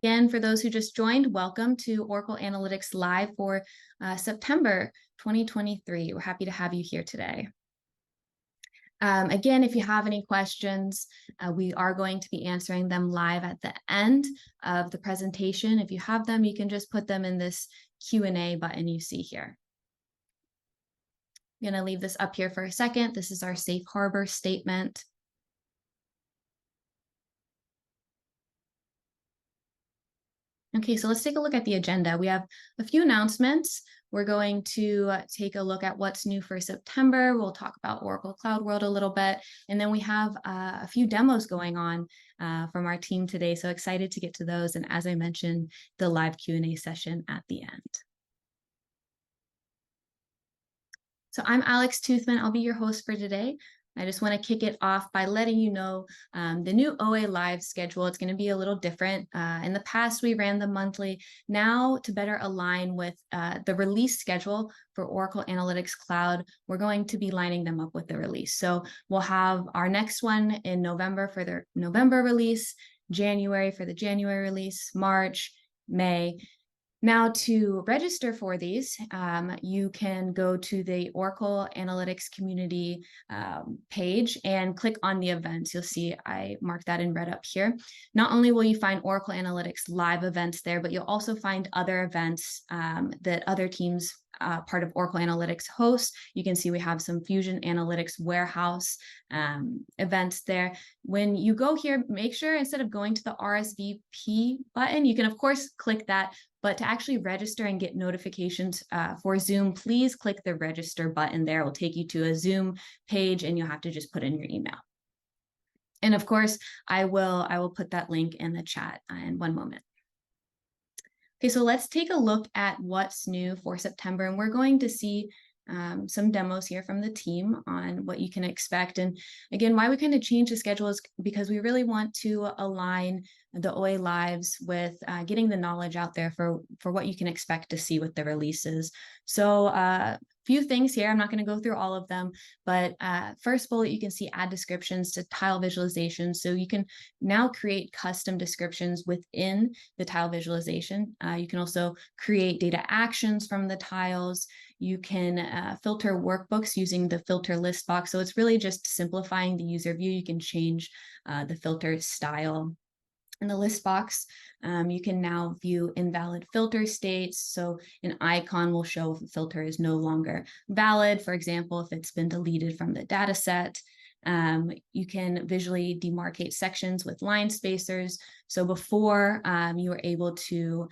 Again, for those who just joined, welcome to Oracle Analytics Live for September 2023. We're happy to have you here today. Again, if you have any questions, we are going to be answering them live at the end of the presentation. If you have them, you can just put them in this Q&A button you see here. I'm going to leave this up here for a second. This is our safe harbor statement. Okay, so let's take a look at the agenda. We have a few announcements. We're going to take a look at what's new for September. We'll talk about Oracle Cloud World a little bit. And then we have a few demos going on from our team today. So excited to get to those. And as I mentioned, the live Q&A session at the end. So I'm Alex Toothman. I'll be your host for today. I just want to kick it off by letting you know the new OA Live schedule. It's going to be a little different. In the past, we ran them monthly. Now, to better align with the release schedule for Oracle Analytics Cloud, we're going to be lining them up with the release. So we'll have our next one in November for the November release, January for the January release, March, May. Now, to register for these, you can go to the Oracle Analytics community page and click on the events. You'll see I marked that in red up here. Not only will you find Oracle Analytics live events there, but you'll also find other events that other teams part of Oracle Analytics hosts. You can see we have some Fusion Analytics warehouse events there. When you go here, make sure instead of going to the RSVP button, you can of course click that, but to actually register and get notifications for Zoom, please click the register button there. It will take you to a Zoom page and you'll have to just put in your email. And of course, I will put that link in the chat in one moment. Okay, so let's take a look at what's new for September, and we're going to see some demos here from the team on what you can expect. And again, why we kind of change the schedule is because we really want to align the OA Lives with getting the knowledge out there for what you can expect to see with the releases. So few things here. I'm not going to go through all of them, but first bullet, you can see add descriptions to tile visualization. So you can now create custom descriptions within the tile visualization. You can also create data actions from the tiles. You can filter workbooks using the filter list box. So it's really just simplifying the user view. You can change the filter style. In the list box, you can now view invalid filter states. So an icon will show if a filter is no longer valid. For example, if it's been deleted from the data set. You can visually demarcate sections with line spacers. So before you were able to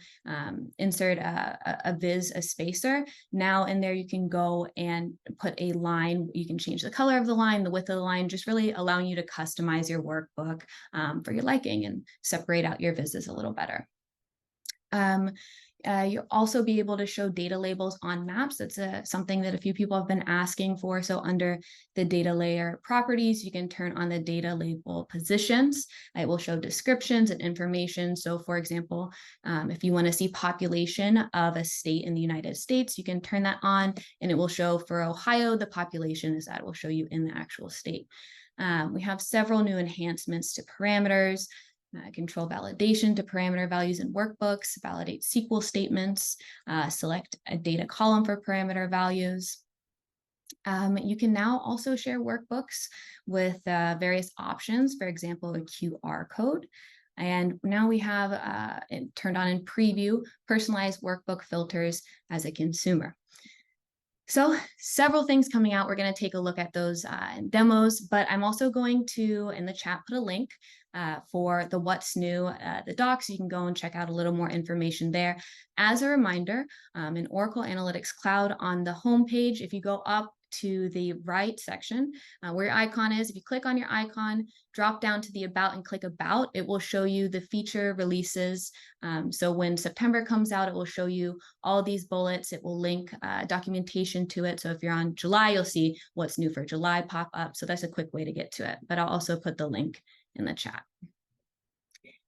insert a spacer, now in there you can go and put a line. You can change the color of the line, the width of the line, just really allowing you to customize your workbook for your liking and separate out your vises a little better. You'll also be able to show data labels on maps. That's something that a few people have been asking for. So under the data layer properties, you can turn on the data label positions. It will show descriptions and information. So for example, if you want to see population of a state in the United States, you can turn that on and it will show for Ohio, the population is that. It will show you in the actual state. We have several new enhancements to parameters. Control validation to parameter values in workbooks, validate SQL statements, select a data column for parameter values. You can now also share workbooks with various options, for example, a QR code. And now we have it turned on in preview, personalized workbook filters as a consumer. So several things coming out. We're going to take a look at those demos, but I'm also going to, in the chat, put a link for the what's new, the docs. You can go and check out a little more information there. As a reminder, in Oracle Analytics Cloud on the home page, if you go up to the right section where your icon is, if you click on your icon, drop down to the About and click About, it will show you the feature releases. So when September comes out, it will show you all these bullets. It will link documentation to it. So if you're on July, you'll see what's new for July pop up. So that's a quick way to get to it. But I'll also put the link in the chat.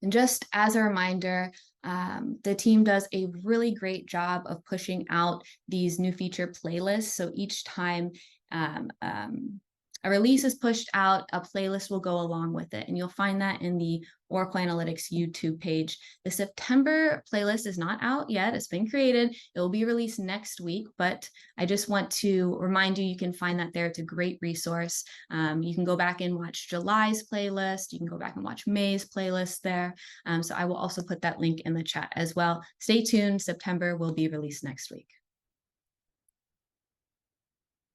And just as a reminder, the team does a really great job of pushing out these new feature playlists. So each time a release is pushed out, a playlist will go along with it. And you'll find that in the Oracle Analytics YouTube page. The September playlist is not out yet. It's been created. It will be released next week, but I just want to remind you, you can find that there. It's a great resource. You can go back and watch July's playlist. You can go back and watch May's playlist there. So I will also put that link in the chat as well. Stay tuned. September will be released next week.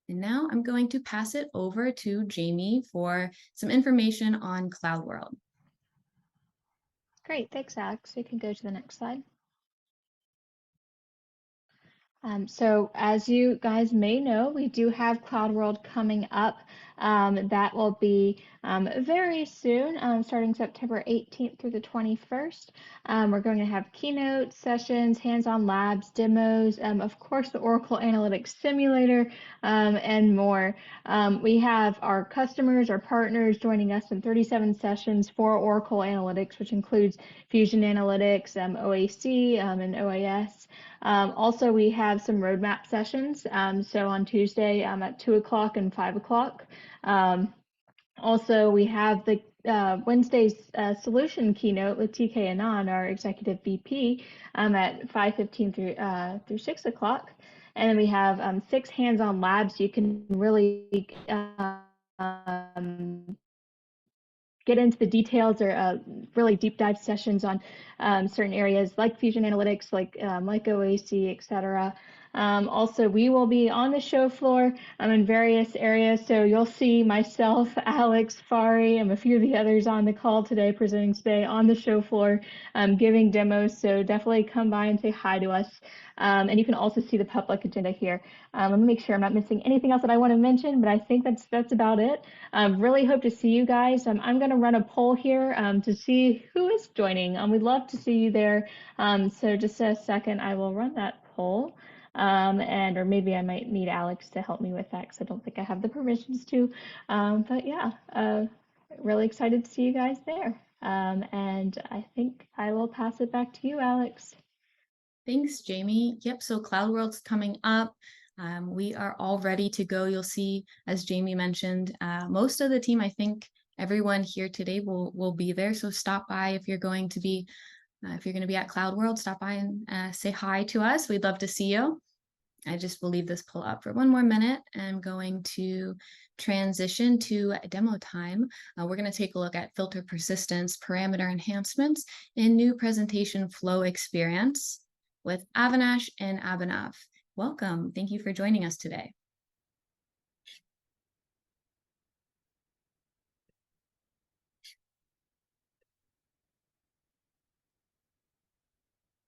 And now I'm going to pass it over to Jamie for some information on Cloud World. Great, thanks, Alex. We can go to the next slide. So as you guys may know, we do have Cloud World coming up. That will be very soon, starting September 18th through the 21st. We're going to have keynote sessions, hands-on labs, demos, of course, the Oracle Analytics Simulator, and more. We have our customers, our partners joining us in 37 sessions for Oracle Analytics, which includes Fusion Analytics, OAC, and OAS. Also, we have some roadmap sessions. So on Tuesday at 2 o'clock and 5 o'clock. Also, we have the Wednesday's solution keynote with TK Anand, our executive VP, at 5:15 through 6 o'clock. And then we have 6 hands-on labs. You can really get into the details or really deep dive sessions on certain areas like Fusion Analytics, like OAC, etc. Also, we will be on the show floor in various areas. So you'll see myself, Alex, Fari, and a few of the others on the call today, presenting today on the show floor, giving demos. So definitely come by and say hi to us. And you can also see the public agenda here. Let me make sure I'm not missing anything else that I want to mention, but I think that's about it. Really hope to see you guys. I'm going to run a poll here to see who is joining. We'd love to see you there. So just a second, I will run that poll. Or maybe I might need Alex to help me with that because I don't think I have the permissions to. But yeah, really excited to see you guys there. And I think I will pass it back to you, Alex. Thanks, Jamie. Yep, so Cloud World's coming up. We are all ready to go. You'll see, as Jamie mentioned, most of the team, I think everyone here today will be there. So stop by if you're going to be at Cloud World, stop by and say hi to us. We'd love to see you. I just will leave this poll up for one more minute. I'm going to transition to demo time. We're going to take a look at filter persistence, parameter enhancements, and new presentation flow experience with Avinash and Abhinav. Welcome. Thank you for joining us today.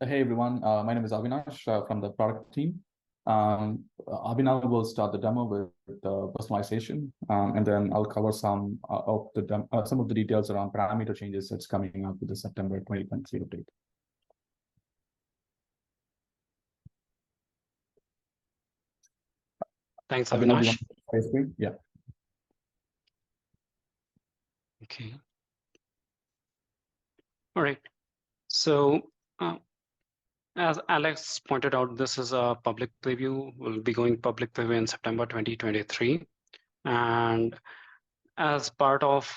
Hey everyone, my name is Avinash from the product team. Abhinav will start the demo with personalization, and then I'll cover some of the details around parameter changes that's coming up with the September 2023 update. Thanks, Avinash. Yeah. Okay. All right. So as Alex pointed out, this is a public preview. We'll be going public preview in September 2023. And as part of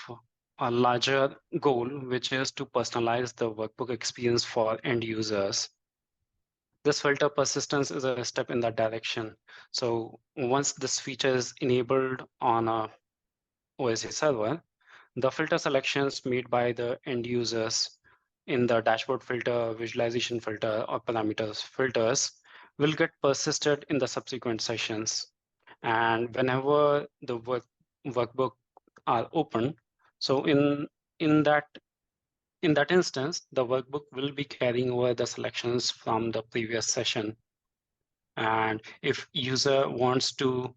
a larger goal, which is to personalize the workbook experience for end users, this filter persistence is a step in that direction. So once this feature is enabled on a OSA server, the filter selections made by the end users in the dashboard filter, visualization filter, or parameters filters will get persisted in the subsequent sessions. And whenever the workbook are open, so in that instance, the workbook will be carrying over the selections from the previous session. And if user wants to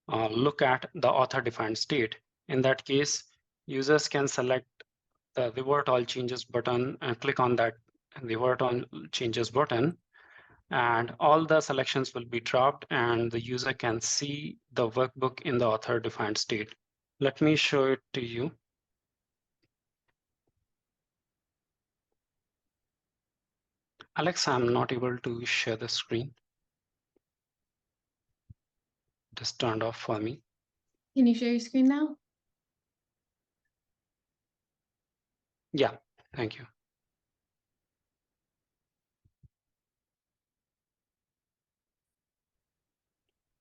look at the author-defined state, in that case, users can select the revert all changes button and click on that revert all changes button, and all the selections will be dropped and the user can see the workbook in the author-defined state. Let me show it to you. Alex, I'm not able to share the screen. Just turned off for me. Can you share your screen now? Yeah, thank you.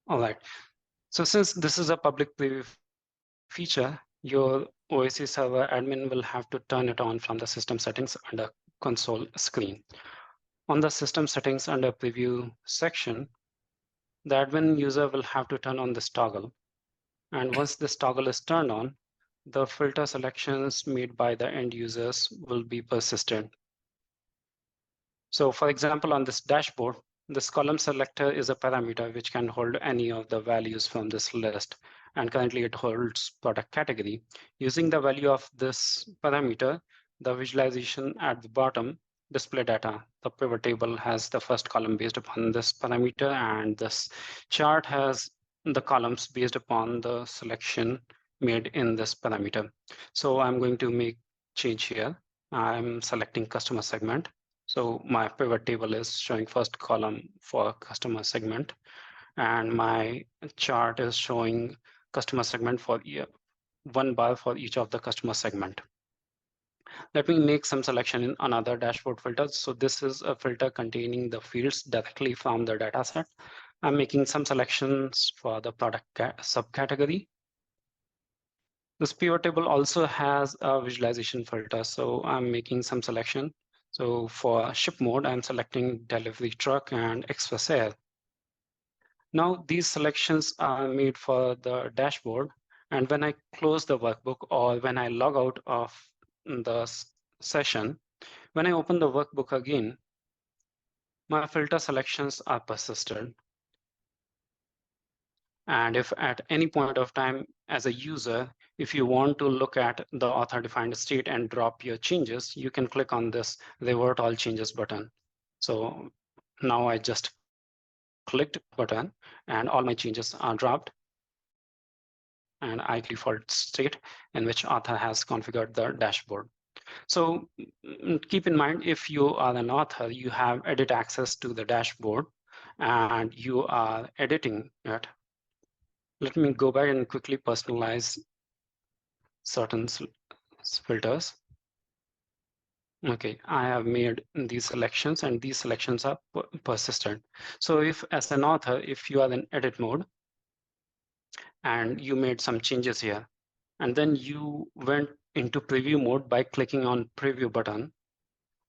All right. So since this is a public preview feature, your OAC server admin will have to turn it on from the system settings under console screen. On the system settings under preview section, the admin user will have to turn on this toggle. And once this toggle is turned on, the filter selections made by the end users will be persistent. So for example, on this dashboard, this column selector is a parameter which can hold any of the values from this list. And currently it holds product category. Using the value of this parameter, the visualization at the bottom display data. The pivot table has the first column based upon this parameter, and this chart has the columns based upon the selection made in this parameter. So I'm going to make change here. I'm selecting customer segment. So my pivot table is showing first column for customer segment, and my chart is showing customer segment for one bar for each of the customer segment. Let me make some selection in another dashboard filter. So this is a filter containing the fields directly from the data set. I'm making some selections for the product subcategory. This pivot table also has a visualization filter. So I'm making some selection. So for ship mode, I'm selecting delivery truck and express air. Now these selections are made for the dashboard. And when I close the workbook or when I log out of the session, when I open the workbook again, my filter selections are persisted. And if at any point of time as a user, if you want to look at the author defined state and drop your changes, you can click on this revert all changes button. So now I just clicked button and all my changes are dropped. And I default state in which author has configured the dashboard. So keep in mind, if you are an author, you have edit access to the dashboard and you are editing it. Let me go back and quickly personalize certain filters. Okay, I have made these selections and these selections are persistent. So if as an author, if you are in edit mode and you made some changes here, and then you went into preview mode by clicking on preview button,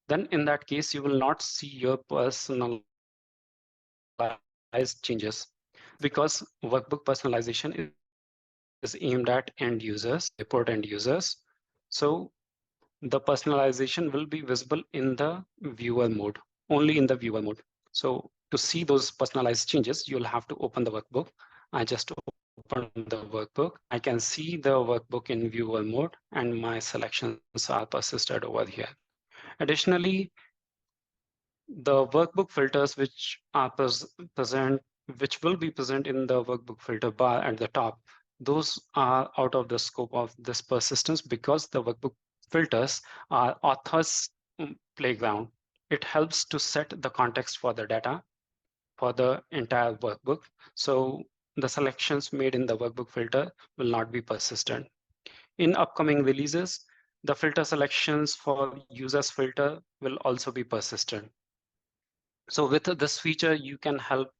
then in that case, you will not see your personalized changes because workbook personalization is aimed at end users, report end users. So the personalization will be visible in the viewer mode, only in the viewer mode. So to see those personalized changes, you'll have to open the workbook. I just open the workbook. I can see the workbook in viewer mode and my selections are persisted over here. Additionally, the workbook filters which are which will be present in the workbook filter bar at the top, those are out of the scope of this persistence because the workbook filters are author's playground. It helps to set the context for the data for the entire workbook. So the selections made in the workbook filter will not be persistent. In upcoming releases, the filter selections for users filter will also be persistent. So with this feature, you can help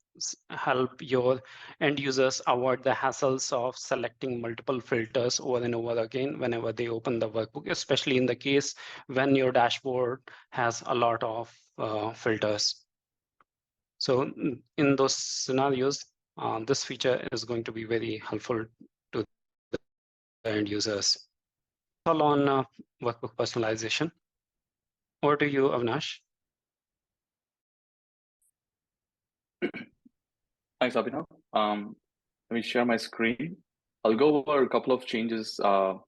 your end users avoid the hassles of selecting multiple filters over and over again whenever they open the workbook, especially in the case when your dashboard has a lot of filters. So in those scenarios, this feature is going to be very helpful to the end users. All on workbook personalization. Over to you, Avinash. Thanks, Abhinav. Let me share my screen. I'll go over a couple of changes, a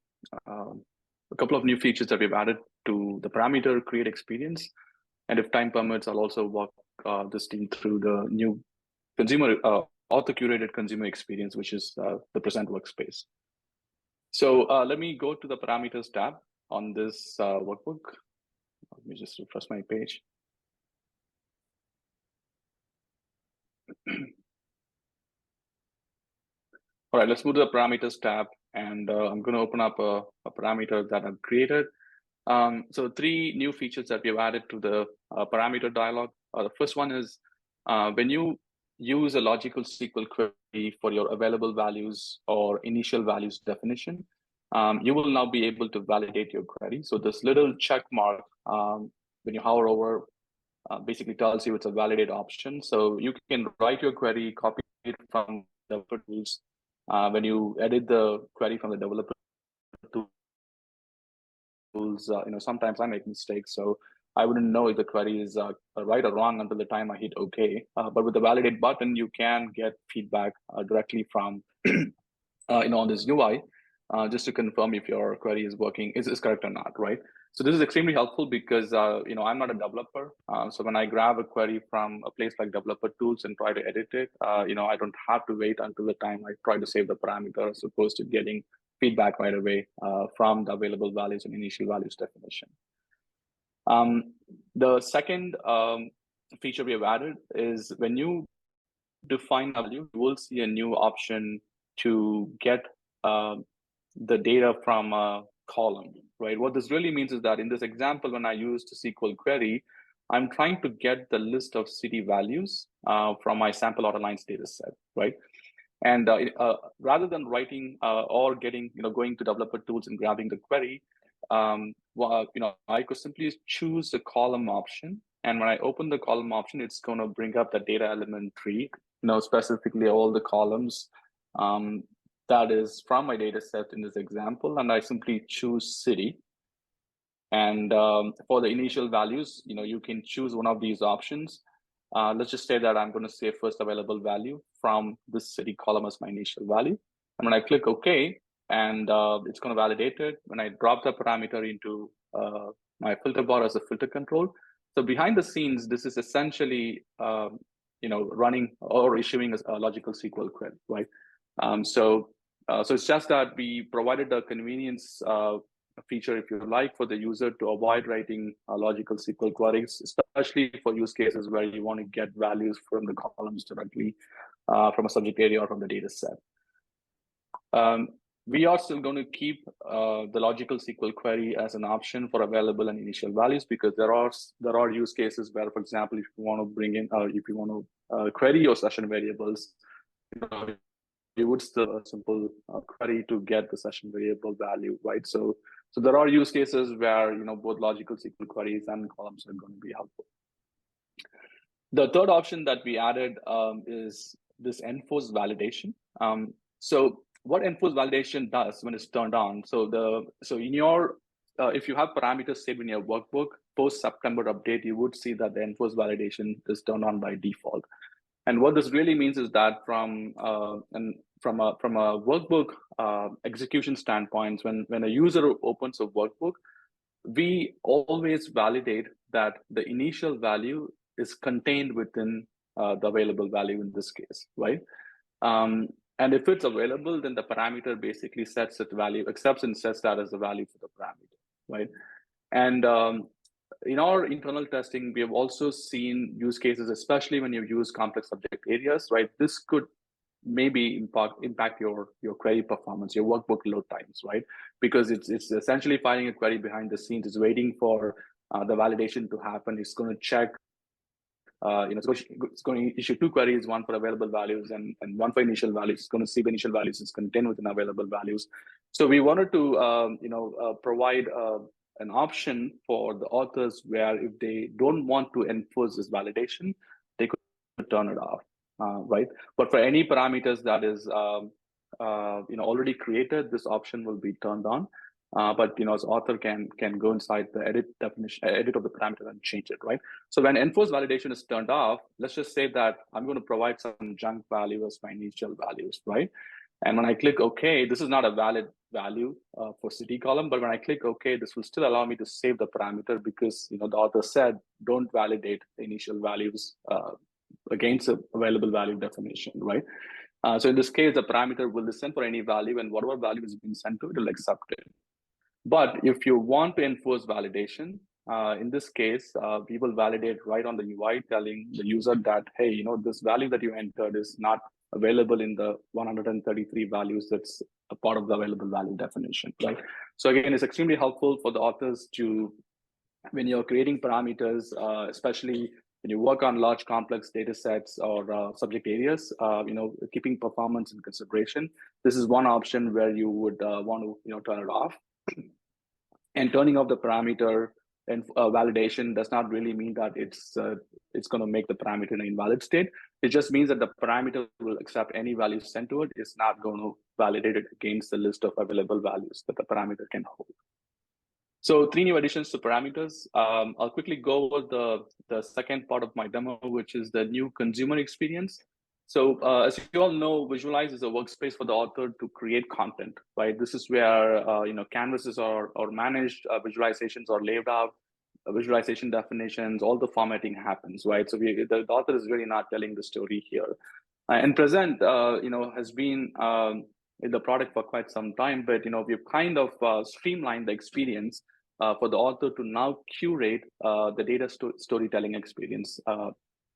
couple of new features that we've added to the parameter create experience. And if time permits, I'll also walk this team through the new consumer author-curated consumer experience, which is the present workspace. So let me go to the parameters tab on this workbook. Let me just refresh my page. All right, let's move to the parameters tab, and I'm going to open up a parameter that I've created. So 3 new features that we've added to the parameter dialog. The first one is when you use a logical SQL query for your available values or initial values definition, you will now be able to validate your query. So this little check mark, when you hover over, basically tells you it's a validate option. So you can write your query, copy it from developer tools. When you edit the query from the developer tools, sometimes I make mistakes, so I wouldn't know if the query is right or wrong until the time I hit OK. But with the validate button, you can get feedback directly from on this UI, just to confirm if your query is working, is correct or not, right? So this is extremely helpful because I'm not a developer. So when I grab a query from a place like developer tools and try to edit it, I don't have to wait until the time I try to save the parameter, as opposed to getting feedback right away from the available values and initial values definition. The second feature we have added is when you define value, you will see a new option to get the data from a column, right? What this really means is that in this example, when I used a SQL query, I'm trying to get the list of city values from my sample auto lines data set, right? And rather than writing or getting, going to developer tools and grabbing the query, I could simply choose the column option. And when I open the column option, it's going to bring up the data element tree, specifically all the columns that is from my data set in this example. And I simply choose city. And for the initial values, you can choose one of these options. Let's just say that I'm going to say first available value from this city column as my initial value. And when I click OK, and it's going to validate it, when I drop the parameter into my filter bar as a filter control. So behind the scenes, this is essentially running or issuing a logical SQL query, right? So it's just that we provided the convenience feature, if you like, for the user to avoid writing logical SQL queries, especially for use cases where you want to get values from the columns directly from a subject area or from the data set. We are still going to keep the logical SQL query as an option for available and initial values, because there are use cases where, for example, if you want to bring in, if you want to query your session variables, you would still a simple query to get the session variable value, right? So there are use cases where both logical SQL queries and columns are going to be helpful. The third option that we added is this enforce validation. So what enforce validation does when it's turned on? So in your if you have parameters saved in your workbook, post September update, you would see that the enforce validation is turned on by default. And what this really means is that from a workbook execution standpoint, when a user opens a workbook, we always validate that the initial value is contained within the available value in this case, right? And if it's available, then the parameter basically sets its value, accepts and sets that as the value for the parameter, right? And in our internal testing, we have also seen use cases, especially when you use complex subject areas, right? This could maybe impact your query performance, your workbook load times, right? Because it's essentially filing a query behind the scenes. It's waiting for the validation to happen. It's going to check, it's going to issue 2 queries, one for available values and one for initial values. It's going to see the initial values is contained within available values. So we wanted to, provide an option for the authors where if they don't want to enforce this validation, they could turn it off, right? But for any parameters that is, already created, this option will be turned on. But as author can go inside the edit of the parameter and change it, right? So when enforce validation is turned off, let's just say that I'm going to provide some junk value as my initial values, right? And when I click OK, this is not a valid value for city column, but when I click OK, this will still allow me to save the parameter because the author said don't validate the initial values against the available value definition, right? So in this case, the parameter will listen for any value, and whatever value is being sent to it will accept it. But if you want to enforce validation, in this case, we will validate right on the UI, telling the user that, hey, this value that you entered is not available in the 133 values that's a part of the available value definition, right? So again, it's extremely helpful for the authors to, when you're creating parameters, especially when you work on large complex data sets or subject areas, keeping performance in consideration. This is one option where you would want to turn it off. And turning off the parameter and validation does not really mean that it's going to make the parameter an invalid state. It just means that the parameter will accept any value sent to it. It's not going to validate it against the list of available values that the parameter can hold. So 3 new additions to parameters. I'll quickly go over the second part of my demo, which is the new consumer experience. So as you all know, Visualize is a workspace for the author to create content, right? This is where canvases are managed, visualizations are laid out, visualization definitions, all the formatting happens, right? So the author is really not telling the story here. And Present, has been in the product for quite some time, but we've kind of streamlined the experience for the author to now curate the data storytelling experience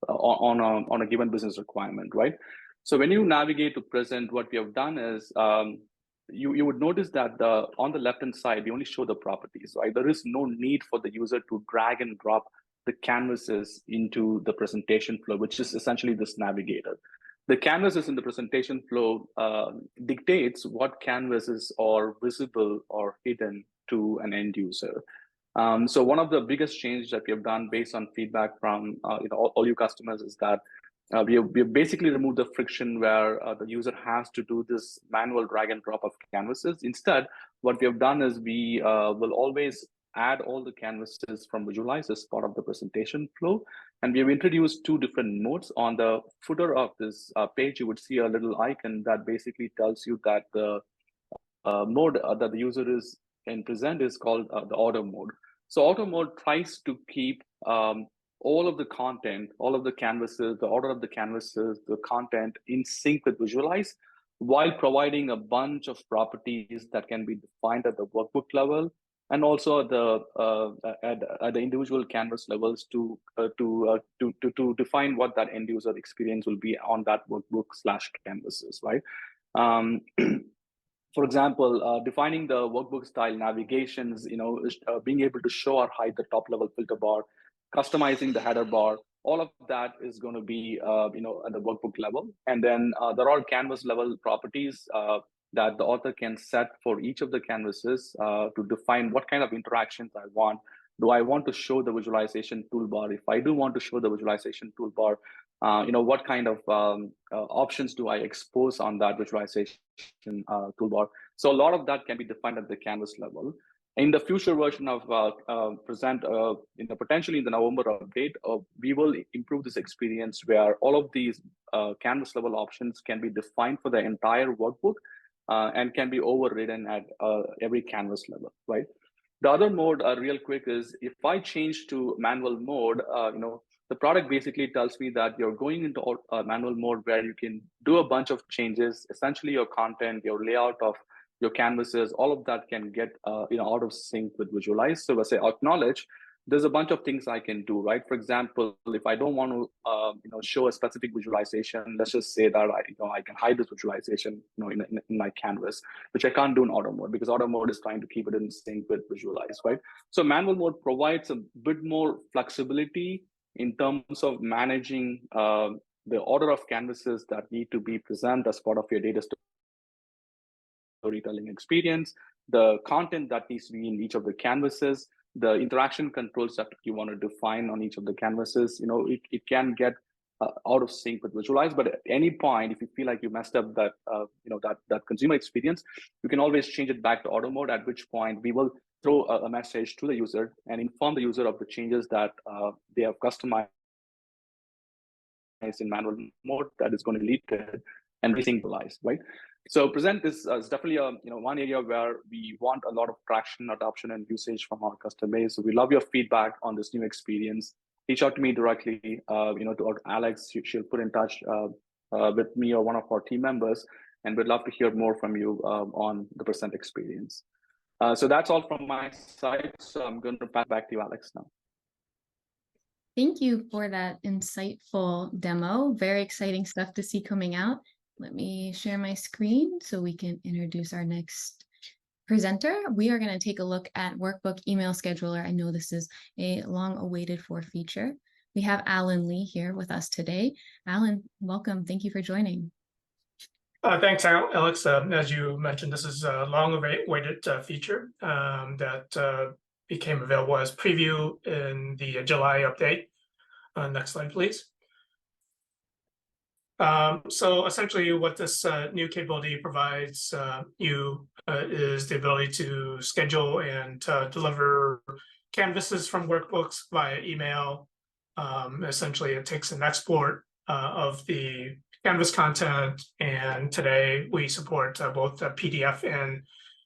on a given business requirement, right? So when you navigate to Present, what we have done is you would notice that on the left-hand side, we only show the properties, right? There is no need for the user to drag and drop the canvases into the presentation flow, which is essentially this navigator. The canvases in the presentation flow dictates what canvases are visible or hidden to an end user. So one of the biggest changes that we have done based on feedback from all you customers is that we have basically removed the friction where the user has to do this manual drag and drop of canvases. Instead, what we have done is we will always add all the canvases from Visualize as part of the presentation flow. And we have introduced 2 different modes. On the footer of this page, you would see a little icon that basically tells you that the mode that the user is in Present is called the auto mode. So auto mode tries to keep all of the content, all of the canvases, the order of the canvases, the content in sync with Visualize, while providing a bunch of properties that can be defined at the workbook level, and also at the individual canvas levels to define what that end user experience will be on that workbook/canvases, right? For example, defining the workbook style navigations, being able to show or hide the top level filter bar, customizing the header bar, all of that is going to be at the workbook level. And then there are canvas level properties that the author can set for each of the canvases to define what kind of interactions I want. Do I want to show the visualization toolbar? If I do want to show the visualization toolbar, what kind of options do I expose on that visualization toolbar? So a lot of that can be defined at the canvas level. In the future version of Present, potentially in the November update, we will improve this experience where all of these canvas level options can be defined for the entire workbook and can be overridden at every canvas level, right? The other mode, real quick, is if I change to manual mode, the product basically tells me that you're going into manual mode where you can do a bunch of changes. Essentially, your content, your layout of your canvases, all of that can get out of sync with Visualize. So as I acknowledge, there's a bunch of things I can do, right? For example, if I don't want to show a specific visualization, let's just say that I can hide this visualization in my canvas, which I can't do in auto mode because auto mode is trying to keep it in sync with Visualize, right? So manual mode provides a bit more flexibility in terms of managing the order of canvases that need to be present as part of your data storytelling experience, the content that needs to be in each of the canvases, the interaction controls that you want to define on each of the canvases. It can get out of sync with Visualize, but at any point, if you feel like you messed up that that consumer experience, you can always change it back to auto mode, at which point we will throw a message to the user and inform the user of the changes that they have customized in manual mode that is going to lead to it and re-synchronize, right? So Present is definitely one area where we want a lot of traction, adoption, and usage from our customer base. So we love your feedback on this new experience. Reach out to me directly, to Alex. She'll put in touch with me or one of our team members, and we'd love to hear more from you on the Present experience. So that's all from my side. So I'm going to pass back to you, Alex, now. Thank you for that insightful demo. Very exciting stuff to see coming out. Let me share my screen so we can introduce our next presenter. We are going to take a look at Workbook Email Scheduler. I know this is a long awaited for feature. We have Alan Lee here with us today. Alan, welcome. Thank you for joining. Thanks, Alex. As you mentioned, this is a long-awaited feature that became available as preview in the July update. Next slide, please. So essentially what this new capability provides you is the ability to schedule and deliver canvases from workbooks via email. Essentially, it takes an export of the Canvas content, and today we support both PDF and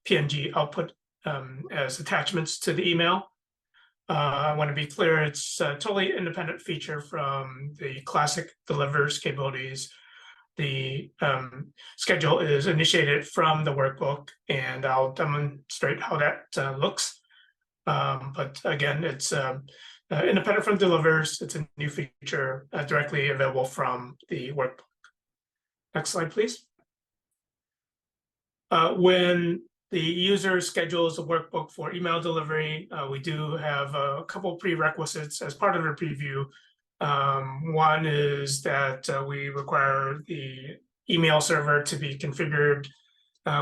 PNG output as attachments to the email. I want to be clear, it's a totally independent feature from the classic delivers capabilities. The schedule is initiated from the workbook, and I'll demonstrate how that looks. But again, it's independent from delivers. It's a new feature directly available from the workbook. Next slide, please. When the user schedules a workbook for email delivery, we do have a couple prerequisites as part of the preview. One is that we require the email server to be configured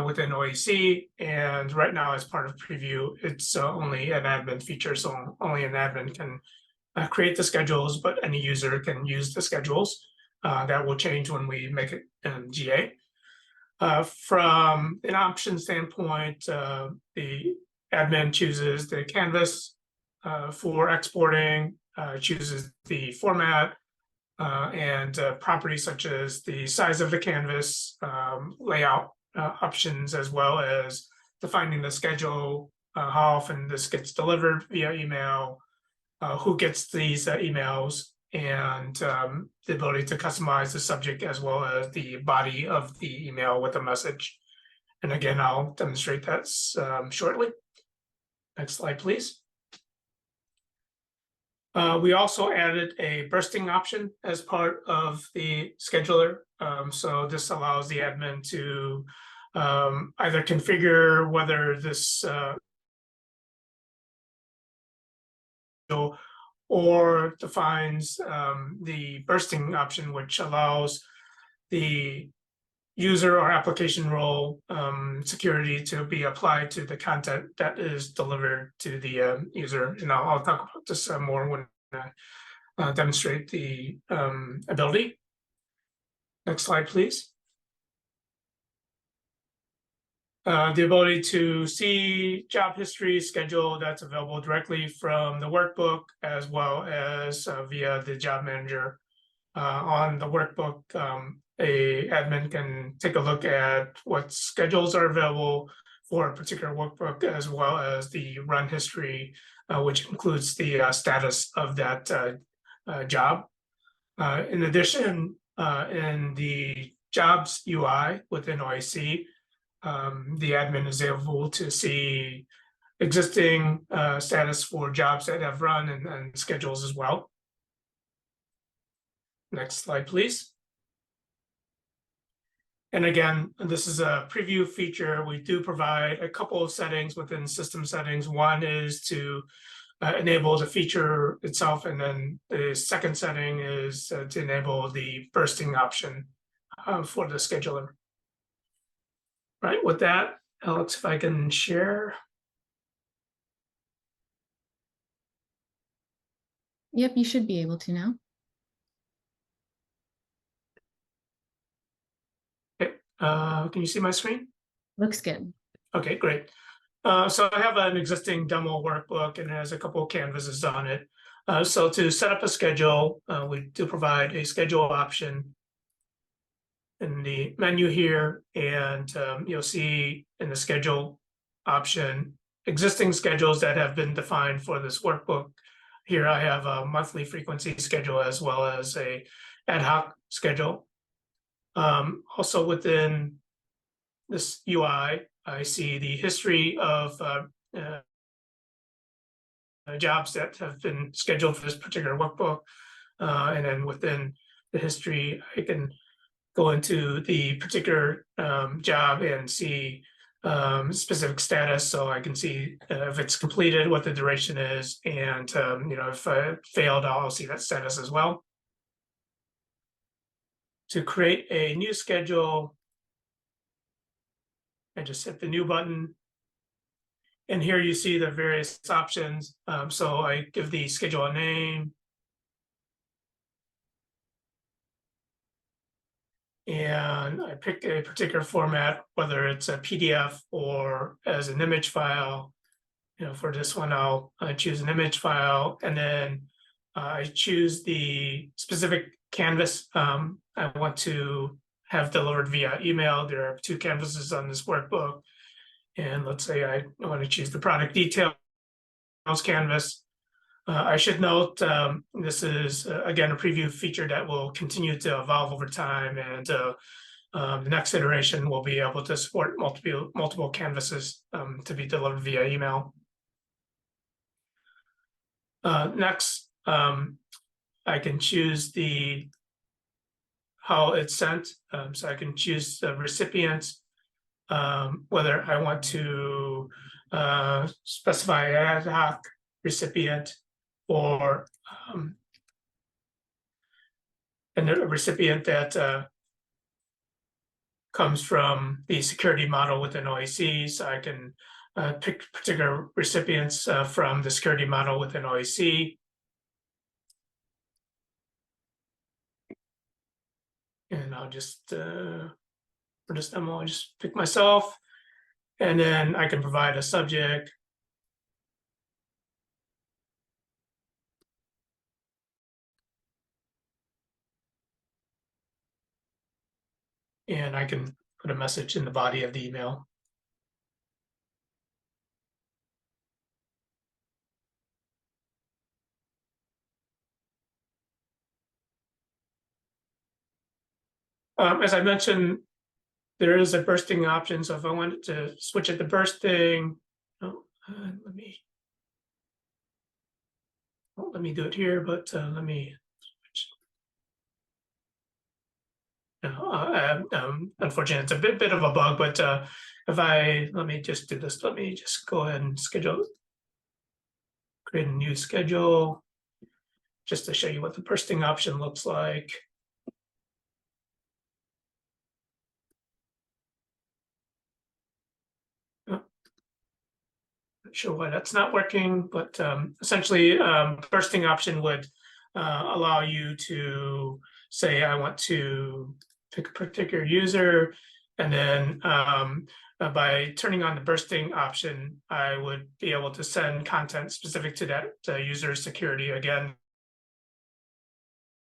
within OAC, and right now as part of preview, it's only an admin feature, so only an admin can create the schedules, but any user can use the schedules. That will change when we make it GA. From an option standpoint, the admin chooses the canvas for exporting, chooses the format, and properties such as the size of the canvas, layout options, as well as defining the schedule, how often this gets delivered via email, who gets these emails, and the ability to customize the subject as well as the body of the email with a message. And again, I'll demonstrate that shortly. Next slide, please. We also added a bursting option as part of the scheduler. So this allows the admin to either configure whether this or defines the bursting option, which allows the user or application role security to be applied to the content that is delivered to the user. And I'll talk about this more when I demonstrate the ability. Next slide, please. The ability to see job history schedule that's available directly from the workbook, as well as via the job manager. On the workbook, a admin can take a look at what schedules are available for a particular workbook, as well as the run history, which includes the status of that job. In addition, in the jobs UI within OAC, the admin is able to see existing status for jobs that have run and schedules as well. Next slide, please. And again, this is a preview feature. We do provide a couple of settings within system settings. One is to enable the feature itself, and then the second setting is to enable the bursting option for the scheduler. Right, with that, Alex, if I can share. Yep, you should be able to now. Okay, can you see my screen? Looks good. Okay, great. So I have an existing demo workbook and it has a couple of canvases on it. So to set up a schedule, we do provide a schedule option in the menu here, and you'll see in the schedule option existing schedules that have been defined for this workbook. Here I have a monthly frequency schedule as well as a ad hoc schedule. Also within this UI, I see the history of jobs that have been scheduled for this particular workbook. And then within the history, I can go into the particular job and see specific status, so I can see if it's completed, what the duration is, and if I failed, I'll see that status as well. To create a new schedule, I just hit the new button. And here you see the various options. So I give the schedule a name. And I pick a particular format, whether it's a PDF or as an image file. For this one, I'll choose an image file, and then I choose the specific canvas I want to have delivered via email. There are 2 canvases on this workbook. And let's say I want to choose the product details canvas. I should note this is, again, a preview feature that will continue to evolve over time, and the next iteration will be able to support multiple canvases to be delivered via email. Next, I can choose how it's sent. So I can choose the recipient, whether I want to specify ad hoc recipient or and a recipient that comes from the security model within OAC. So I can pick particular recipients from the security model within OAC. And I'll just, for this demo, I'll just pick myself. And then I can provide a subject. And I can put a message in the body of the email. As I mentioned, there is a bursting option. So if I wanted to switch it to bursting, let me do it here, but let me switch. Unfortunately, it's a bit of a bug, but let me just do this. Let me just go ahead and create a new schedule, just to show you what the bursting option looks like. Not sure why that's not working, but essentially, bursting option would allow you to say, I want to pick a particular user, and then by turning on the bursting option, I would be able to send content specific to that user's security. Again,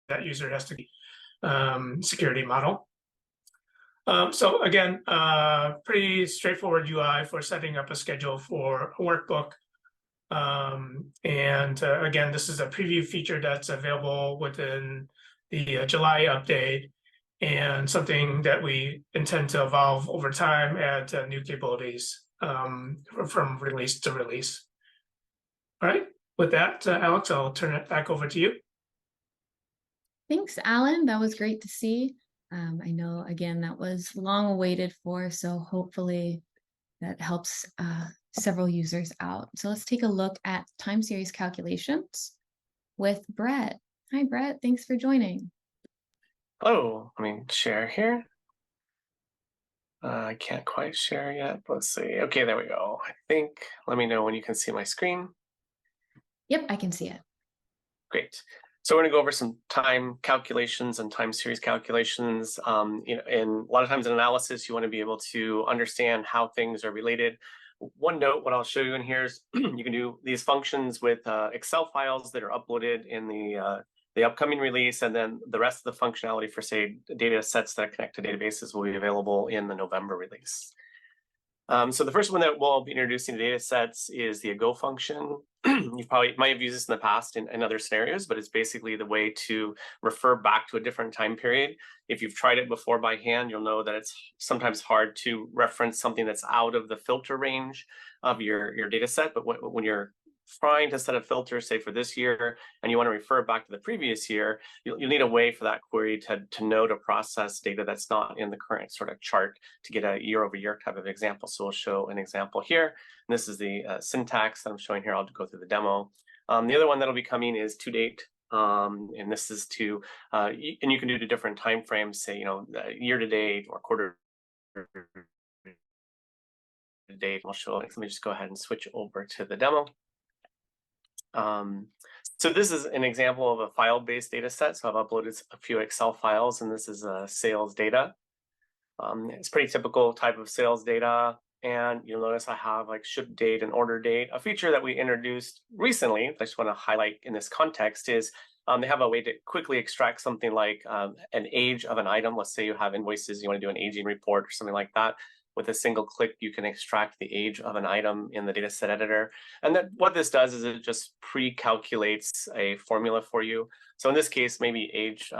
that user has to be security model. So again, pretty straightforward UI for setting up a schedule for a workbook. Again, this is a preview feature that's available within the July update, and something that we intend to evolve over time, add new capabilities from release to release. All right, with that, Alex, I'll turn it back over to you. Thanks, Alan. That was great to see. I know, again, that was long awaited for, so hopefully that helps several users out. So let's take a look at time series calculations with Brett. Hi, Brett. Thanks for joining. Hello. Let me share here. I can't quite share yet. Let's see. Okay, there we go. I think, let me know when you can see my screen. Yep, I can see it. Great. So we're going to go over some time calculations and time series calculations. And a lot of times in analysis, you want to be able to understand how things are related. One note, what I'll show you in here is you can do these functions with Excel files that are uploaded in the upcoming release, and then the rest of the functionality for, say, data sets that connect to databases will be available in the November release. So the first one that we'll be introducing to data sets is the ago function. You might have used this in the past in other scenarios, but it's basically the way to refer back to a different time period. If you've tried it before by hand, you'll know that it's sometimes hard to reference something that's out of the filter range of your data set. But when you're trying to set a filter, say for this year, and you want to refer back to the previous year, you'll need a way for that query to know to process data that's not in the current sort of chart to get a year-over-year type of example. So we'll show an example here. And this is the syntax that I'm showing here. I'll go through the demo. The other one that'll be coming is to date. And this is to, and you can do the different time frames, say, year to date or quarter to date. I'll show it. Let me just go ahead and switch over to the demo. So this is an example of a file-based data set. So I've uploaded a few Excel files, and this is sales data. It's pretty typical type of sales data. And you'll notice I have like ship date and order date. A feature that we introduced recently, I just want to highlight in this context, is they have a way to quickly extract something like an age of an item. Let's say you have invoices, you want to do an aging report or something like that. With a single click, you can extract the age of an item in the dataset editor. And then what this does is it just pre-calculates a formula for you. So in this case, maybe age,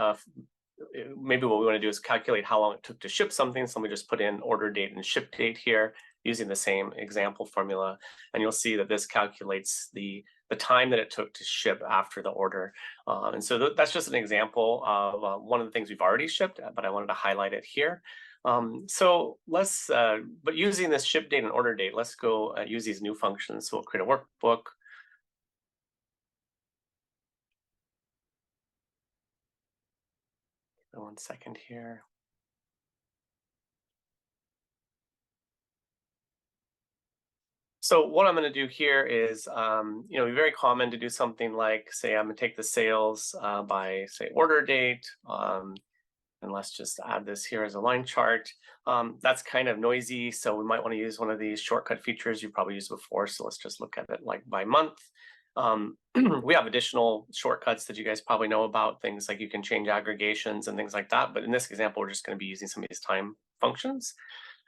maybe what we want to do is calculate how long it took to ship something. So we just put in order date and ship date here using the same example formula. And you'll see that this calculates the time that it took to ship after the order. And so that's just an example of one of the things we've already shipped, but I wanted to highlight it here. So let's, but using this ship date and order date, let's go use these new functions. So we'll create a workbook. One second here. So what I'm going to do here is, be very common to do something like, say, I'm going to take the sales by, say, order date. And let's just add this here as a line chart. That's kind of noisy, so we might want to use one of these shortcut features you've probably used before. So let's just look at it like by month. We have additional shortcuts that you guys probably know about, things like you can change aggregations and things like that. But in this example, we're just going to be using some of these time functions.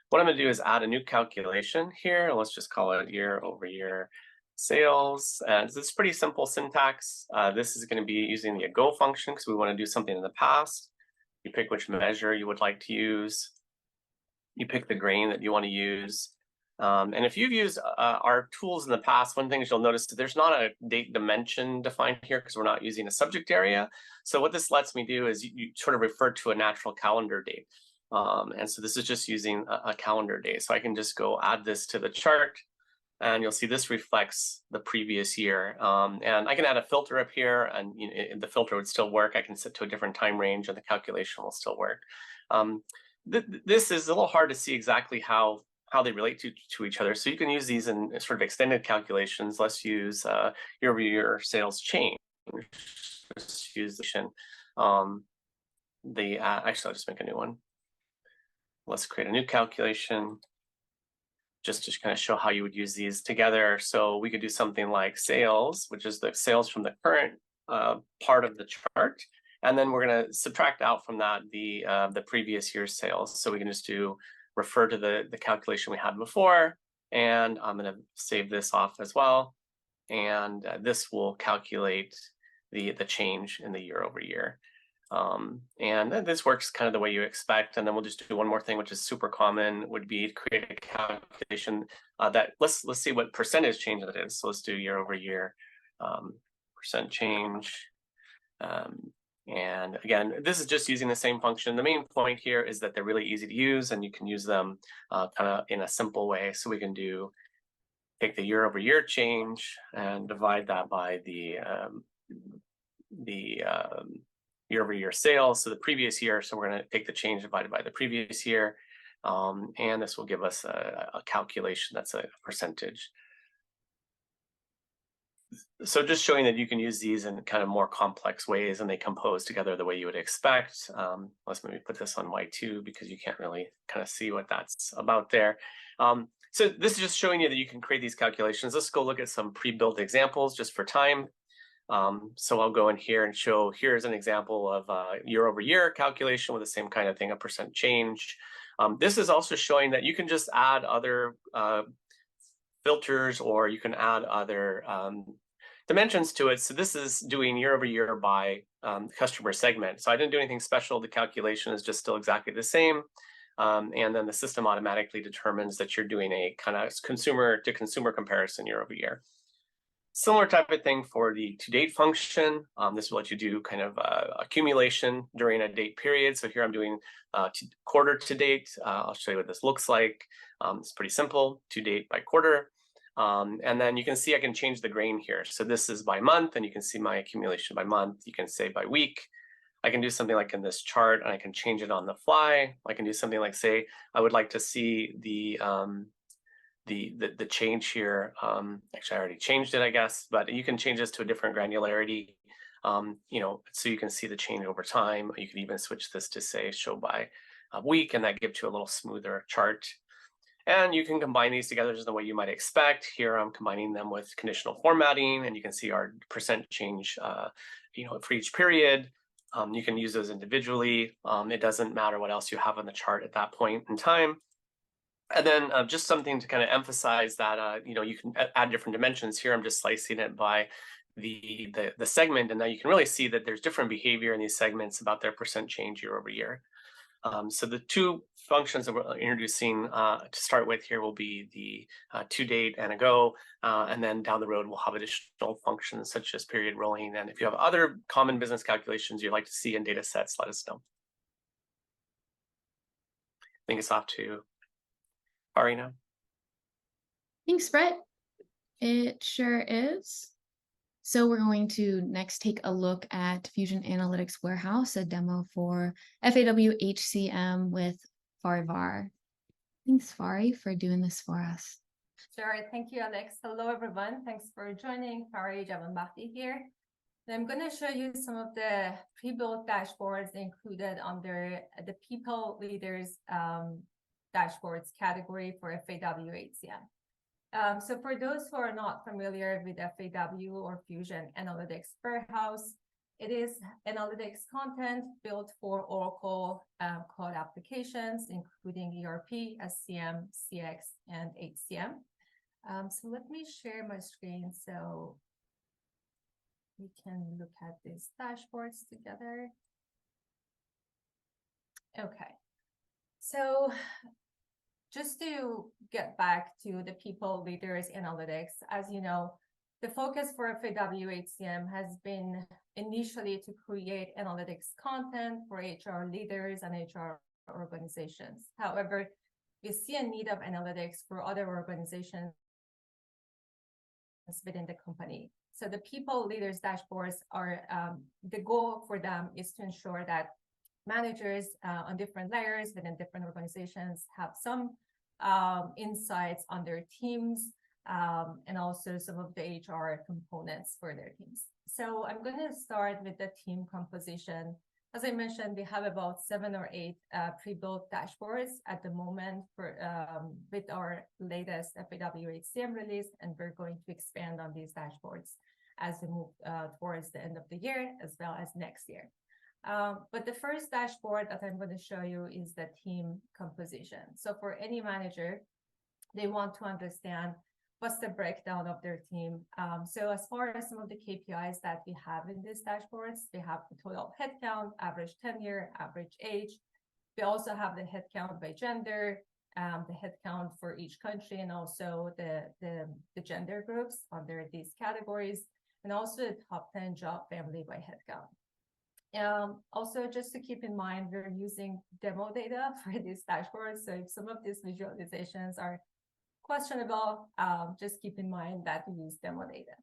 What I'm going to do is add a new calculation here. Let's just call it year-over-year sales. And this is pretty simple syntax. This is going to be using the ago function because we want to do something in the past. You pick which measure you would like to use. You pick the grain that you want to use. And if you've used our tools in the past, one thing you'll notice that there's not a date dimension defined here because we're not using a subject area. So what this lets me do is you sort of refer to a natural calendar date. And so this is just using a calendar day. So I can just go add this to the chart. And you'll see this reflects the previous year. And I can add a filter up here, and the filter would still work. I can set to a different time range, and the calculation will still work. This is a little hard to see exactly how they relate to each other. So you can use these in sort of extended calculations. Let's use year-over-year sales change. Just use actually, I'll just make a new one. Let's create a new calculation. Just to kind of show how you would use these together. So we could do something like sales, which is the sales from the current part of the chart. And then we're going to subtract out from that the previous year's sales. So we can just refer to the calculation we had before. And I'm going to save this off as well. And this will calculate the change in the year over year. And this works kind of the way you expect. And then we'll just do one more thing, which is super common, would be to create a calculation that let's see what percentage change that is. So let's do year over year percent change. And again, this is just using the same function. The main point here is that they're really easy to use, and you can use them kind of in a simple way. So we can take the year over year change and divide that by the year over year sales, so the previous year. So we're going to take the change divided by the previous year, and this will give us a calculation that's a percentage. So just showing that you can use these in kind of more complex ways, and they compose together the way you would expect. Let's maybe put this on Y2 because you can't really kind of see what that's about there. So this is just showing you that you can create these calculations. Let's go look at some pre-built examples just for time. So I'll go in here and show, here's an example of year over year calculation with the same kind of thing, a percent change. This is also showing that you can just add other filters, or you can add other dimensions to it. So this is doing year over year by customer segment. So I didn't do anything special. The calculation is just still exactly the same. And then the system automatically determines that you're doing a kind of consumer to consumer comparison year over year. Similar type of thing for the to date function. This will let you do kind of accumulation during a date period. So here I'm doing quarter to date. I'll show you what this looks like. It's pretty simple, to date by quarter. And then you can see I can change the grain here. So this is by month, and you can see my accumulation by month. You can say by week. I can do something like in this chart, and I can change it on the fly. I can do something like, say, I would like to see the change here. Actually, I already changed it, I guess, but you can change this to a different granularity, so you can see the change over time. You can even switch this to, say, show by week, and that gives you a little smoother chart. And you can combine these together just the way you might expect. Here I'm combining them with conditional formatting, and you can see our percent change for each period. You can use those individually. It doesn't matter what else you have on the chart at that point in time. And then just something to kind of emphasize that you can add different dimensions. Here I'm just slicing it by the segment, and now you can really see that there's different behavior in these segments about their percent change year over year. So the two functions that we're introducing to start with here will be the to date and ago, and then down the road we'll have additional functions such as period rolling. And if you have other common business calculations you'd like to see in data sets, let us know. I think it's off to Ari now. Thanks, Brett. It sure is. So we're going to next take a look at Fusion Analytics Warehouse, a demo for FAW HCM with Farivar. Thanks, Fari, for doing this for us. Sure. Thank you, Alex. Hello, everyone. Thanks for joining. Fari Javanbhakti here. And I'm going to show you some of the pre-built dashboards included under the People Leaders dashboards category for FAW HCM. So for those who are not familiar with FAW or Fusion Analytics Warehouse, it is analytics content built for Oracle cloud applications, including ERP, SCM, CX, and HCM. So let me share my screen so we can look at these dashboards together. Okay. So just to get back to the People Leaders Analytics, as you know, the focus for FAW HCM has been initially to create analytics content for HR leaders and HR organizations. However, we see a need of analytics for other organizations within the company. So the People Leaders dashboards are, the goal for them is to ensure that managers on different layers within different organizations have some insights on their teams and also some of the HR components for their teams. So I'm going to start with the team composition. As I mentioned, we have about 7 or 8 pre-built dashboards at the moment for with our latest FAW HCM release, and we're going to expand on these dashboards as we move towards the end of the year as well as next year. But the first dashboard that I'm going to show you is the team composition. So for any manager, they want to understand what's the breakdown of their team. So as far as some of the KPIs that we have in these dashboards, we have the total headcount, average tenure, average age. We also have the headcount by gender, the headcount for each country, and also the gender groups under these categories, and also the top 10 job family by headcount. Also, just to keep in mind, we're using demo data for these dashboards. So if some of these visualizations are questionable, just keep in mind that we use demo data.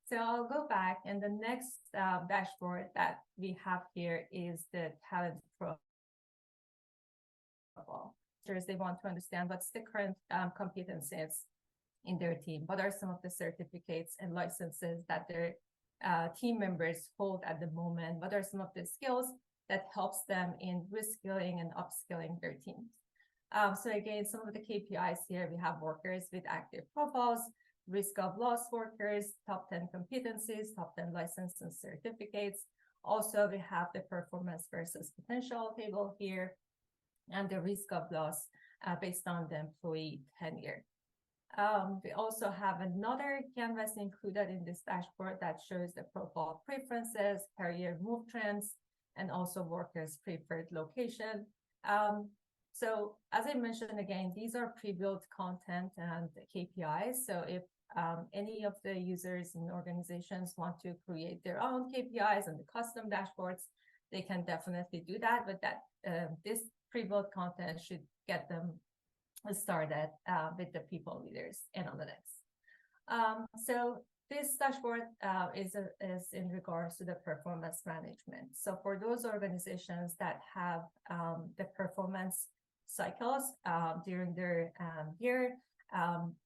So I'll go back, and the next dashboard that we have here is the talent profile. They want to understand what's the current competencies in their team. What are some of the certificates and licenses that their team members hold at the moment? What are some of the skills that helps them in reskilling and upskilling their teams? So again, some of the KPIs here, we have workers with active profiles, risk of loss workers, top 10 competencies, top 10 licenses and certificates. Also, we have the performance versus potential table here, and the risk of loss based on the employee tenure. We also have another canvas included in this dashboard that shows the profile preferences, career move trends, and also workers' preferred location. So as I mentioned again, these are pre-built content and KPIs. So if any of the users and organizations want to create their own KPIs and the custom dashboards, they can definitely do that. But that this pre-built content should get them started with the people leaders analytics. So this dashboard is in regards to the performance management. So for those organizations that have the performance cycles during their year,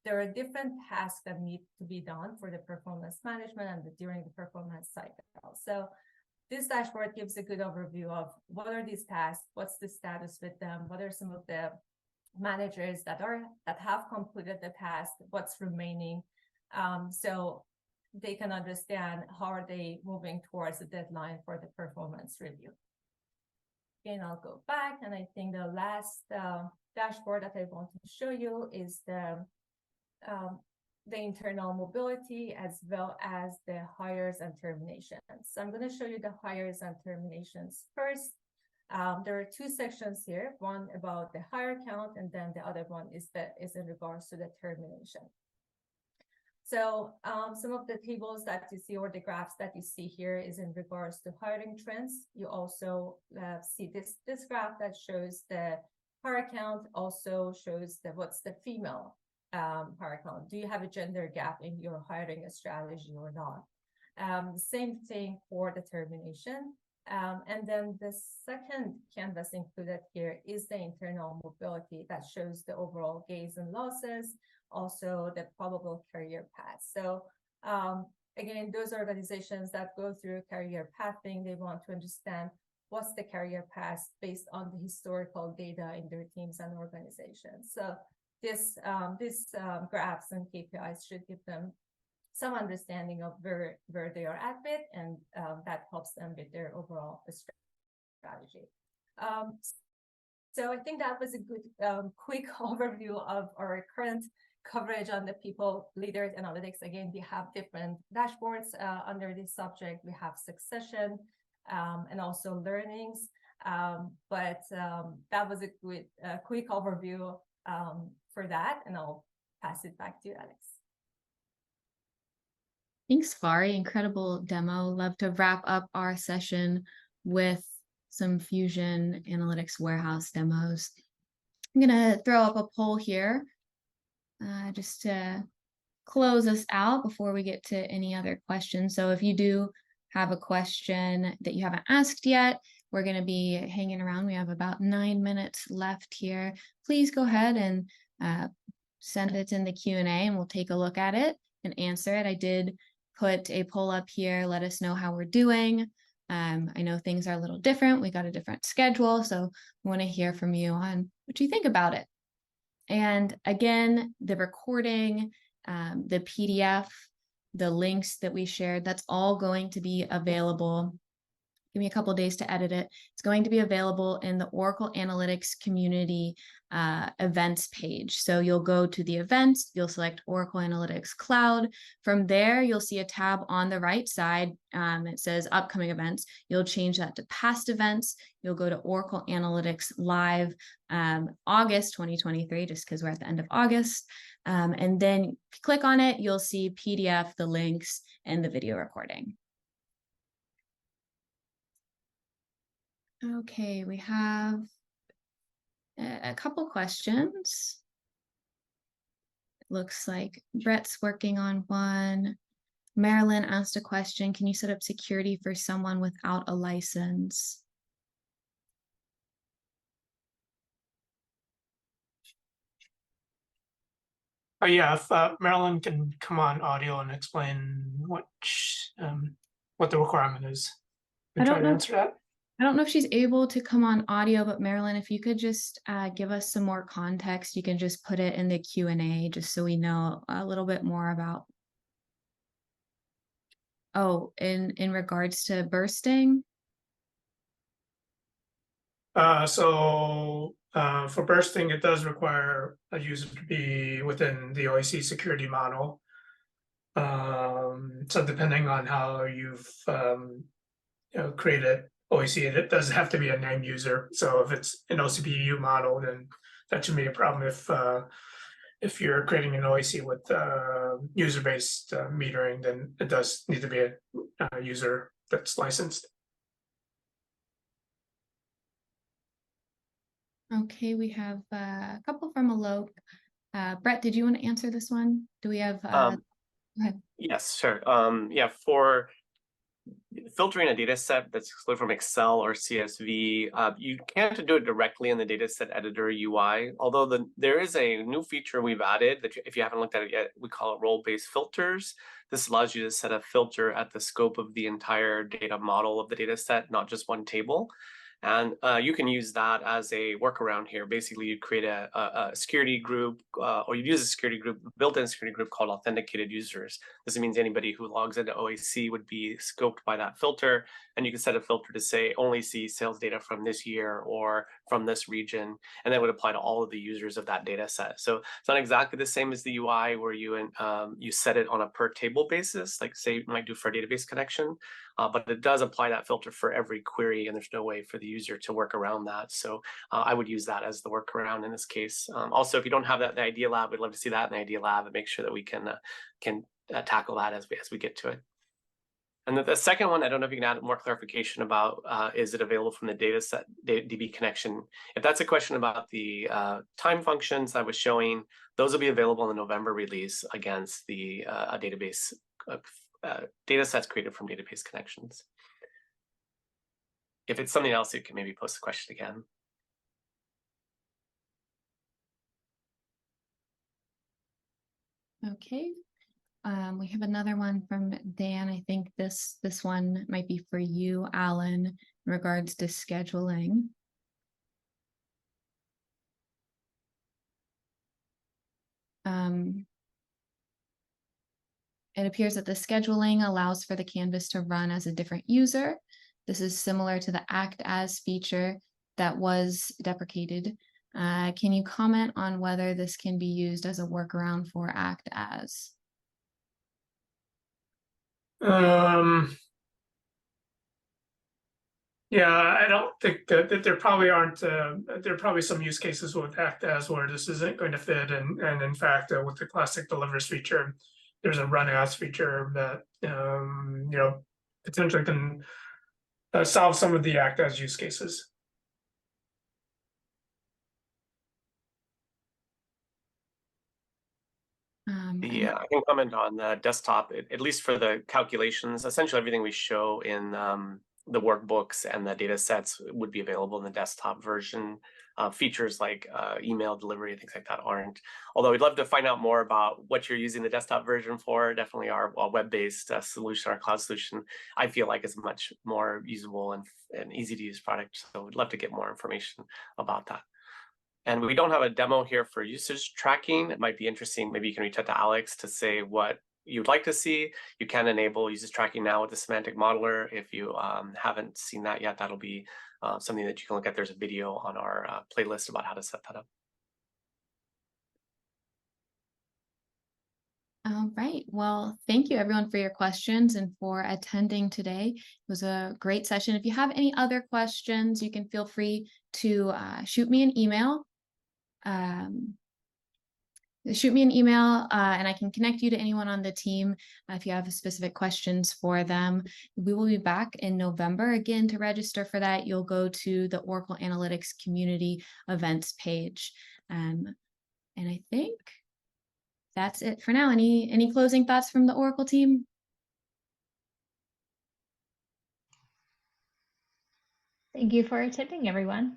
there are different tasks that need to be done for the performance management and during the performance cycle. So this dashboard gives a good overview of what are these tasks, what's the status with them, what are some of the managers that have completed the task, what's remaining, so they can understand how are they moving towards the deadline for the performance review. Again, I'll go back, and I think the last dashboard that I want to show you is the internal mobility as well as the hires and terminations. So I'm going to show you the hires and terminations first. There are two sections here, one about the hire count, and then the other one is in regards to the termination. So some of the tables that you see, or the graphs that you see here, is in regards to hiring trends. You also see this graph that shows the hire count, also shows what's the female hire count. Do you have a gender gap in your hiring strategy or not? Same thing for the termination. And then the second canvas included here is the internal mobility that shows the overall gains and losses, also the probable career path. So again, those organizations that go through career pathing, they want to understand what's the career path based on the historical data in their teams and organizations. So this graphs and KPIs should give them some understanding of where they are at with, and that helps them with their overall strategy. So I think that was a good quick overview of our current coverage on the people leaders analytics. Again, we have different dashboards under this subject. We have succession and also learnings, but that was a good quick overview for that, and I'll pass it back to you, Alex. Thanks, Fari. Incredible demo. Love to wrap up our session with some Fusion Analytics warehouse demos. I'm going to throw up a poll here just to close us out before we get to any other questions. So if you do have a question that you haven't asked yet, we're going to be hanging around. We have about 9 minutes left here. Please go ahead and send it in the Q&A, and we'll take a look at it and answer it. I did put a poll up here. Let us know how we're doing. I know things are a little different. We got a different schedule, so we want to hear from you on what you think about it. And again, the recording, the PDF, the links that we shared, that's all going to be available. Give me a couple of days to edit it. It's going to be available in the Oracle Analytics Community events page. So you'll go to the events, you'll select Oracle Analytics Cloud. From there, you'll see a tab on the right side. It says upcoming events. You'll change that to past events. You'll go to Oracle Analytics Live August 2023, just because we're at the end of August. And then if you click on it, you'll see PDF, the links, and the video recording. Okay, we have a couple questions. It looks like Brett's working on one. Marilyn asked a question, can you set up security for someone without a license? Yeah, if Marilyn can come on audio and explain what the requirement is. I don't know. Answer that. I don't know if she's able to come on audio, but Marilyn, if you could just give us some more context, you can just put it in the Q&A just so we know a little bit more about. Oh, in regards to bursting? So for bursting, it does require a user to be within the OAC security model. So depending on how you've created OAC, it does have to be a named user. So if it's an OCPU model, then that should be a problem. If if you're creating an OAC with user-based metering, then it does need to be a user that's licensed. Okay, we have a couple from Alok. Brett, did you want to answer this one? Do we have? Go ahead. Yes, sure. Yeah, for filtering a data set that's excluded from Excel or CSV, you can't do it directly in the data set editor UI, although there is a new feature we've added that if you haven't looked at it yet, we call it role-based filters. This allows you to set a filter at the scope of the entire data model of the data set, not just one table. And you can use that as a workaround here. Basically, you create a security group, or you use a security group, built-in security group called authenticated users. This means anybody who logs into OAC would be scoped by that filter. And you can set a filter to say only see sales data from this year or from this region, and that would apply to all of the users of that data set. So it's not exactly the same as the UI where you set it on a per table basis, like say you might do for a database connection. But it does apply that filter for every query, and there's no way for the user to work around that. So I would use that as the workaround in this case. Also, if you don't have that in the Idea Lab, we'd love to see that in the Idea Lab and make sure that we can tackle that as we get to it. And the second one, I don't know if you can add more clarification about, is it available from the dataset DB connection? If that's a question about the time functions I was showing, those will be available in the November release against the database data sets created from database connections. If it's something else, you can maybe post the question again. Okay. We have another one from Dan. I think this one might be for you, Alan, in regards to scheduling. It appears that the scheduling allows for the canvas to run as a different user. This is similar to the Act As feature that was deprecated. Can you comment on whether this can be used as a workaround for Act As? Yeah, I don't think that there probably aren't. There are probably some use cases with Act As where this isn't going to fit, and in fact, with the classic delivers feature, there's a run as feature that potentially can solve some of the Act As use cases. Yeah, I can comment on the desktop, at least for the calculations. Essentially, everything we show in the workbooks and the data sets would be available in the desktop version. Features like email delivery, things like that aren't. Although we'd love to find out more about what you're using the desktop version for. Definitely our web-based solution, our cloud solution, I feel like is a much more usable and easy to use product. So we'd love to get more information about that. And we don't have a demo here for usage tracking. It might be interesting. Maybe you can reach out to Alex to say what you'd like to see. You can enable usage tracking now with the semantic modeler. If you haven't seen that yet, that'll be something that you can look at. There's a video on our playlist about how to set that up. All right. Well, thank you everyone for your questions and for attending today. It was a great session. If you have any other questions, you can feel free to shoot me an email. Shoot me an email and I can connect you to anyone on the team if you have specific questions for them. We will be back in November. Again, to register for that, you'll go to the Oracle Analytics Community Events page. And I think that's it for now. Any closing thoughts from the Oracle team? Thank you for attending, everyone.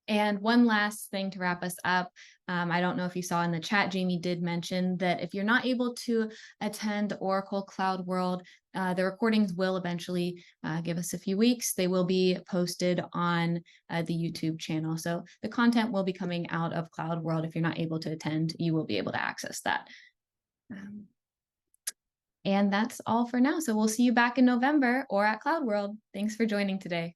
And one last thing to wrap us up. I don't know if you saw in the chat, Jamie did mention that if you're not able to attend Oracle Cloud World, the recordings will eventually give us a few weeks. They will be posted on the YouTube channel. So the content will be coming out of Cloud World. If you're not able to attend, you will be able to access that. And that's all for now. So we'll see you back in November or at Cloud World. Thanks for joining today.